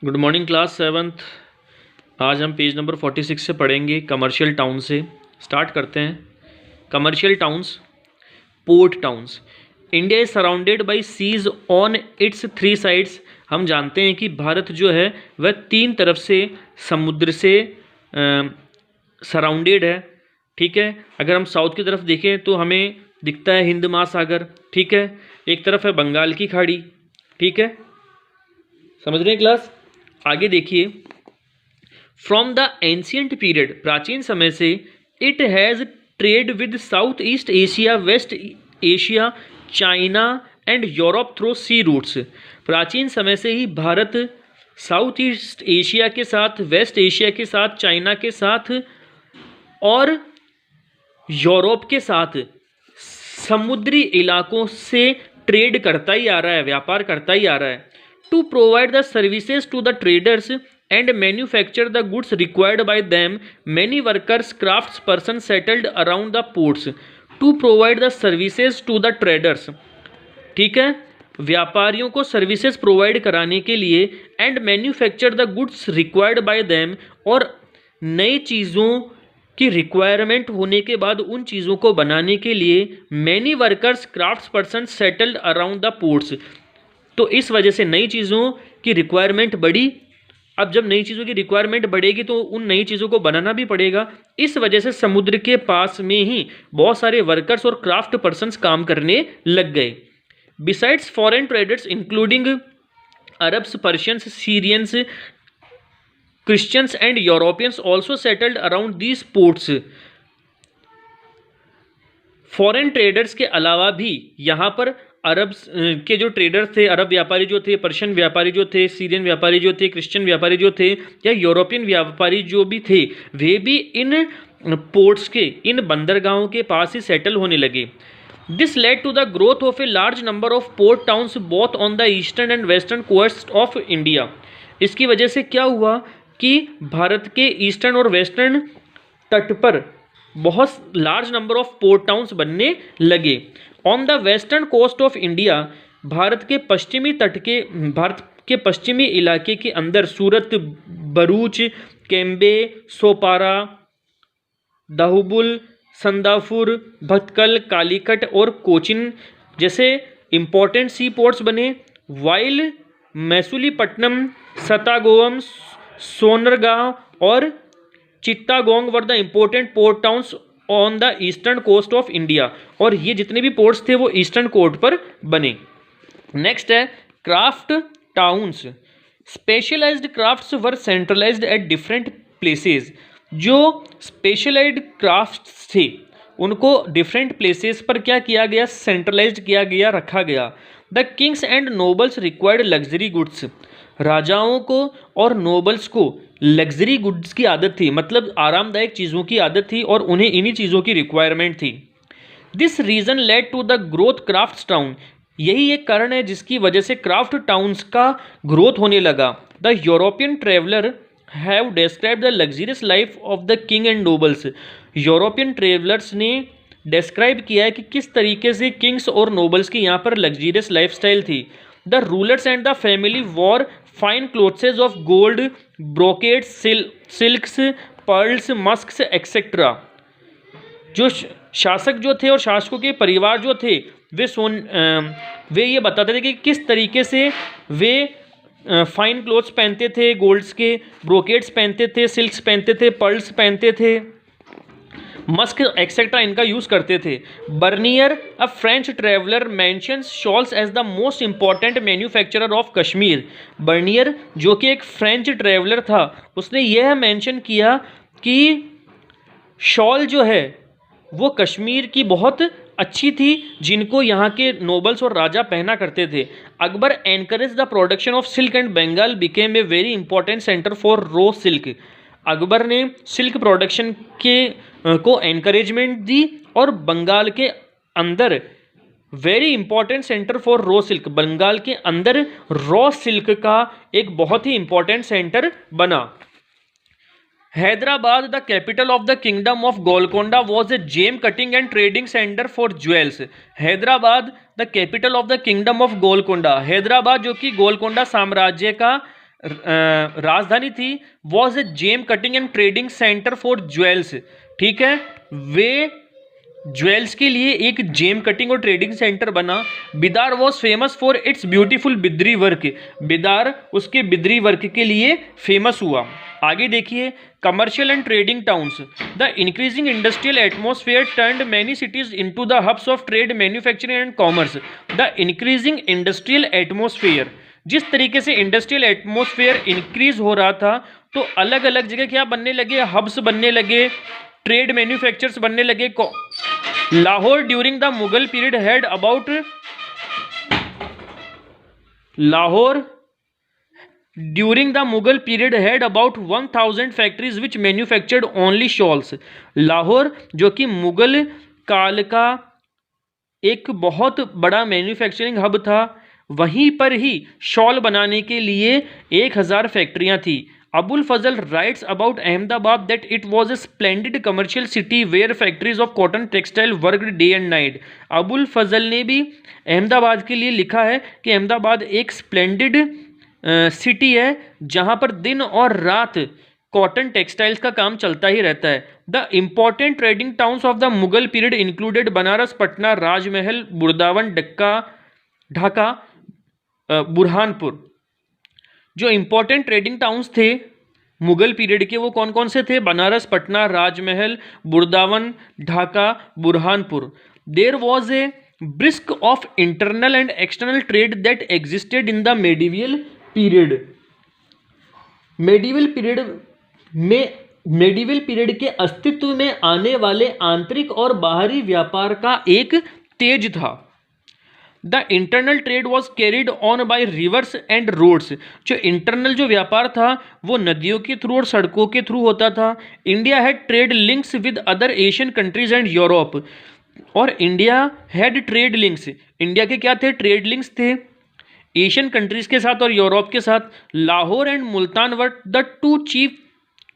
Good morning class seventh. आज हम page number 46 से पढ़ेंगे। कमर्शियल टाउन से स्टार्ट करते हैं। Commercial towns, port towns. India is surrounded by seas on its three sides. हम जानते हैं कि भारत जो है वह तीन तरफ से समुद्र से सराउंडेड है। ठीक है, अगर हम साउथ की तरफ देखें तो हमें दिखता है हिंद महासागर। ठीक है, एक तरफ है बंगाल की खाड़ी। ठीक है, समझ रहे हैं क्लास? आगे देखिए, फ्रॉम द एंशियंट पीरियड, प्राचीन समय से, it has trade with South East Asia, West Asia, China and Europe through sea routes. प्राचीन समय से ही भारत साउथ ईस्ट एशिया के साथ, वेस्ट एशिया के साथ, चाइना के साथ और यूरोप के साथ समुद्री इलाकों से ट्रेड करता ही आ रहा है, व्यापार करता ही आ रहा है। To provide the services to the traders and manufacture the goods required by them, many workers, crafts persons settled around the ports to provide the services to the traders। ठीक है, व्यापारियों को सर्विसेज प्रोवाइड कराने के लिए and manufacture the goods required by them, और नई चीज़ों की रिक्वायरमेंट होने के बाद उन चीज़ों को बनाने के लिए many workers, crafts person settled around the ports. तो इस वजह से नई चीज़ों की रिक्वायरमेंट बढ़ी। अब जब नई चीज़ों की रिक्वायरमेंट बढ़ेगी तो उन नई चीज़ों को बनाना भी पड़ेगा। इस वजह से समुद्र के पास में ही बहुत सारे वर्कर्स और क्राफ्ट पर्सन्स काम करने लग गए। Besides foreign traders including Arabs, Persians, Syrians, Christians and Europeans also settled around these ports. Foreign traders के अलावा भी यहाँ पर अरब के जो ट्रेडर्स थे, अरब व्यापारी जो थे, पर्शियन व्यापारी जो थे, सीरियन व्यापारी जो थे, क्रिश्चियन व्यापारी जो थे, या यूरोपियन व्यापारी जो भी थे, वे भी इन पोर्ट्स के, इन बंदरगाहों के पास ही सेटल होने लगे। This led to the growth of a large number of port towns both on the eastern and western coast of India. इसकी वजह से क्या हुआ कि भारत के ईस्टर्न और वेस्टर्न तट पर बहुत large number of port towns बनने लगे। On the western coast of India, Bharat के पश्चिमी इलाके के अंदर सूरत, भरूच, केम्बे, सोपारा, दाहुबुल, संदाफुर, भटकल, कालीकट और कोचिन जैसे इंपॉर्टेंट सी पोर्ट्स बने। वाइल मैसूलीपट्टनम, सतागोम, सोनरगांव और Chittagong were the important port towns on the eastern coast of India. और ये जितने भी पोर्ट्स थे वो ईस्टर्न कोस्ट पर बने। नेक्स्ट है craft towns. Specialised crafts were centralised at different places. जो स्पेशलाइज्ड क्राफ्ट्स थे उनको डिफरेंट प्लेसेस पर क्या किया गया? सेंट्रलाइज्ड किया गया, रखा गया। The Kings and nobles required luxury goods. राजाओं को और नोबल्स को लग्जरी गुड्स की आदत थी, मतलब आरामदायक चीज़ों की आदत थी और उन्हें इन्हीं चीज़ों की रिक्वायरमेंट थी। This reason led to the growth craft town. यही एक कारण है जिसकी वजह से क्राफ्ट टाउन्स का ग्रोथ होने लगा। The European traveller have describe the luxurious life of the king and nobles. European travellers ने डिस्क्राइब किया है कि किस तरीके से किंग्स और नोबल्स की यहाँ पर लग्जरियस लाइफस्टाइल थी। The rulers and the family wore fine clothes of gold, brocades, silks, pearls, musks etcetera. जो शासक जो थे और शासकों के परिवार जो थे वे ये बताते थे कि किस तरीके से वे फाइन क्लोथ्स पहनते थे, गोल्ड्स के, ब्रोकेड्स पहनते थे, सिल्क्स पहनते थे, पर्ल्स पहनते थे, मस्क एक्सेट्रा इनका यूज़ करते थे। Bernier, a French traveller, mentions shawls as the most important manufacturer of Kashmir. Bernier जो कि एक फ्रेंच ट्रेवलर था, उसने यह मेंशन किया कि शॉल जो है वो कश्मीर की बहुत अच्छी थी, जिनको यहाँ के नोबल्स और राजा पहना करते थे। Akbar encourage the production of silk and Bengal became a very important centre for raw silk. Akbar ने सिल्क प्रोडक्शन को एनकरेजमेंट दी और बंगाल के अंदर very important centre for raw silk, Bengal के अंदर रॉ सिल्क का एक बहुत ही इंपॉर्टेंट सेंटर बना। Hyderabad, the capital of the kingdom of Golconda, was a gem cutting and trading centre for jewels. Hyderabad the capital of the kingdom of Golconda. Hyderabad जो कि गोलकोंडा साम्राज्य का राजधानी थी was a gem cutting and trading centre for jewels. ठीक है, वे ज्वेल्स के लिए एक जेम कटिंग और ट्रेडिंग सेंटर बना। Bidar was famous for its beautiful Bidri work. Bidar उसके बिद्री वर्क के लिए फेमस हुआ। आगे देखिए, commercial and trading towns. The increasing industrial atmosphere turned many cities into the hubs of trade, manufacturing and commerce. The increasing industrial atmosphere, जिस तरीके से industrial atmosphere increase हो रहा था तो अलग अलग जगह क्या बनने लगे, हब्स बनने लगे, ट्रेड मैन्युफैक्चर्स बनने लगे। Lahore during the Mughal period had about Lahore during the Mughal period had about 1000 factories which manufactured only shawls. Lahore जो कि मुगल काल का एक बहुत बड़ा मैन्युफैक्चरिंग हब था, वहीं पर ही शॉल बनाने के लिए 1000 फैक्ट्रियां थी। Abul Fazl writes about Ahmedabad that it was a splendid commercial city where factories of cotton textile worked day and night. Abul Fazl ने भी अहमदाबाद के लिए लिखा है कि अहमदाबाद एक स्प्लेंडेड सिटी है जहां पर दिन और रात कॉटन टेक्सटाइल्स का काम चलता ही रहता है। The important trading towns of the Mughal period included Banaras, Patna, Rajmahal, Burdwan, Dhaka, Burhanpur. जो इम्पोर्टेंट ट्रेडिंग टाउन्स थे मुगल पीरियड के वो कौन कौन से थे? Banaras, Patna, Rajmahal, Burdwan, Dhaka, Burhanpur. There was a brisk of internal and external trade that existed in the medieval period. Medieval period के अस्तित्व में आने वाले आंतरिक और बाहरी व्यापार का एक तेज था। The internal trade was carried on by rivers and roads. जो इंटरनल जो व्यापार था वो नदियों के थ्रू और सड़कों के थ्रू होता था। India had trade links with other Asian countries and Europe. और India had trade links, India के क्या थे? ट्रेड लिंक्स थे एशियन कंट्रीज के साथ और यूरोप के साथ। Lahore and Multan were the two chief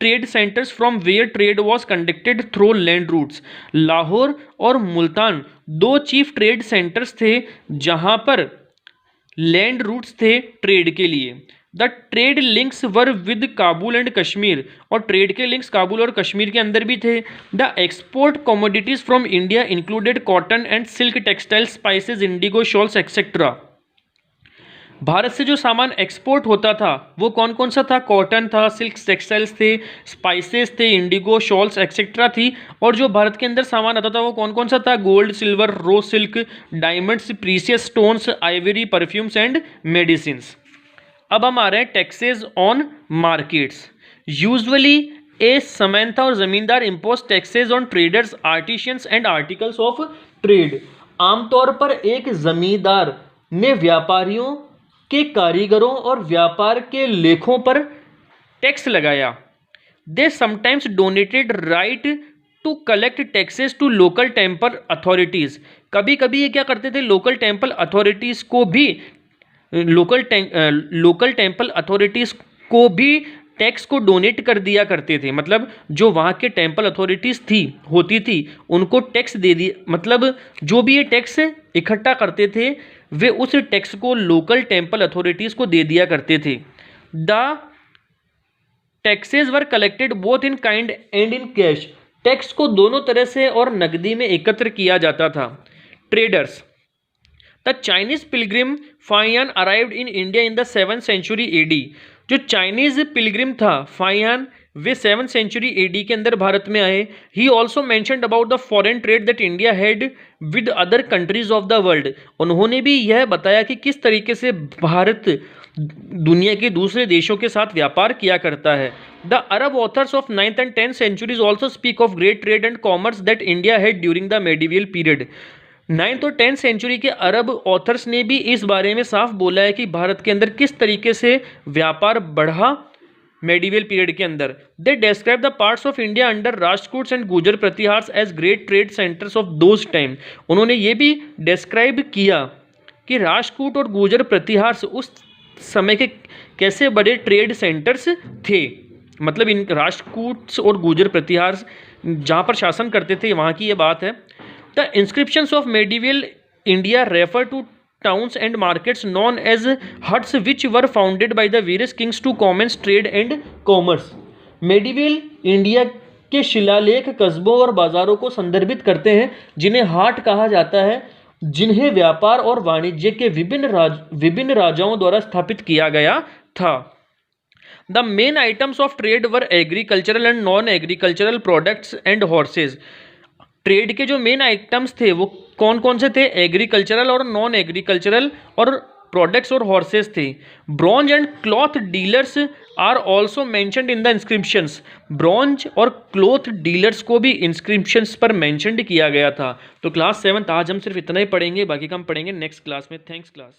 trade centres from where trade was conducted through land routes. Lahore और मुल्तान दो चीफ ट्रेड सेंटर्स थे जहां पर लैंड रूट्स थे ट्रेड के लिए। The trade links were with Kabul and Kashmir, और ट्रेड के लिंक्स काबुल और कश्मीर के अंदर भी थे। The export commodities from India included cotton and silk, textile, spices, Indigo, shawls etcetera. Bharat से जो सामान एक्सपोर्ट होता था वो कौन कौन सा था? कॉटन था, सिल्क टेक्सटाइल्स थे, स्पाइसेस थे, इंडिगो, शॉल्स एक्सेट्रा थी। और जो भारत के अंदर सामान आता था वो कौन कौन सा था? Gold, silver, raw silk, diamonds, precious stones, ivory, perfumes and medicine. अब हम आ रहे हैं taxes on markets. Usually a samanta और zamindar impose taxes on traders, artisans and articles of trade. आमतौर पर एक जमींदार ने व्यापारियों के कारीगरों और व्यापार के लेखों पर टैक्स लगाया। They sometimes donated right to collect taxes to local temple authorities. कभी कभी ये क्या करते थे? लोकल टेम्पल अथॉरिटीज को भी टैक्स को डोनेट कर दिया करते थे। मतलब जो वहाँ के टेम्पल अथॉरिटीज़ होती थी उनको टैक्स दे दिया, मतलब जो भी ये टैक्स इकट्ठा करते थे वे उस टैक्स को लोकल टेम्पल अथॉरिटीज़ को दे दिया करते थे। The taxes were collected both in kind and in cash. Tax को दोनों तरह से और नकदी में एकत्र किया जाता था। Traders. The Chinese pilgrim Faxian arrived in India in the 7th century AD. जो चाइनीज पिलग्रिम था फाइयान, वे 7th सेंचुरी एडी के अंदर भारत में आए। He also mentioned about the foreign trade that India had with other countries of the world. उन्होंने भी यह बताया कि किस तरीके से भारत दुनिया के दूसरे देशों के साथ व्यापार किया करता है। The Arab authors of 9th and 10th centuries also speak of great trade and commerce that India had during the medieval period. 9th और 10th सेंचुरी के अरब ऑथर्स ने भी इस बारे में साफ बोला है कि भारत के अंदर किस तरीके से व्यापार बढ़ा मेडिवियल पीरियड के अंदर। They describe the parts of India under Rajkuts and Gurjara Pratiharas as great trade centres of those time. उन्होंने ये भी डिस्क्राइब किया कि राजकूट और गुजर प्रतिहार्स उस समय के कैसे बड़े ट्रेड सेंटर्स थे। मतलब इन राजकूट्स और गुजर प्रतिहार्स जहाँ पर शासन करते थे वहाँ की ये बात है। The inscriptions of medieval India refer to towns and markets known as huts which were founded by the various kings to commence trade and commerce. Medieval India के शिलालेख कस्बों और बाजारों को संदर्भित करते हैं जिन्हें हाट कहा जाता है, जिन्हें व्यापार और वाणिज्य के विभिन्न राजाओं द्वारा स्थापित किया गया था. The main items of trade were agricultural and non-agricultural products and horses. Trade के जो मेन आइटम्स थे वो कौन कौन से थे? एग्रीकल्चरल और नॉन एग्रीकल्चरल और प्रोडक्ट्स और हॉर्सेस थे. Bronze and cloth dealers are also mentioned in the inscriptions. Bronze और क्लॉथ डीलर्स को भी इंस्क्रिप्शंस पर मेंशनड किया गया था. तो क्लास 7 आज हम सिर्फ इतना ही पढ़ेंगे, बाकी का हम पढ़ेंगे नेक्स्ट क्लास में. Thanks class.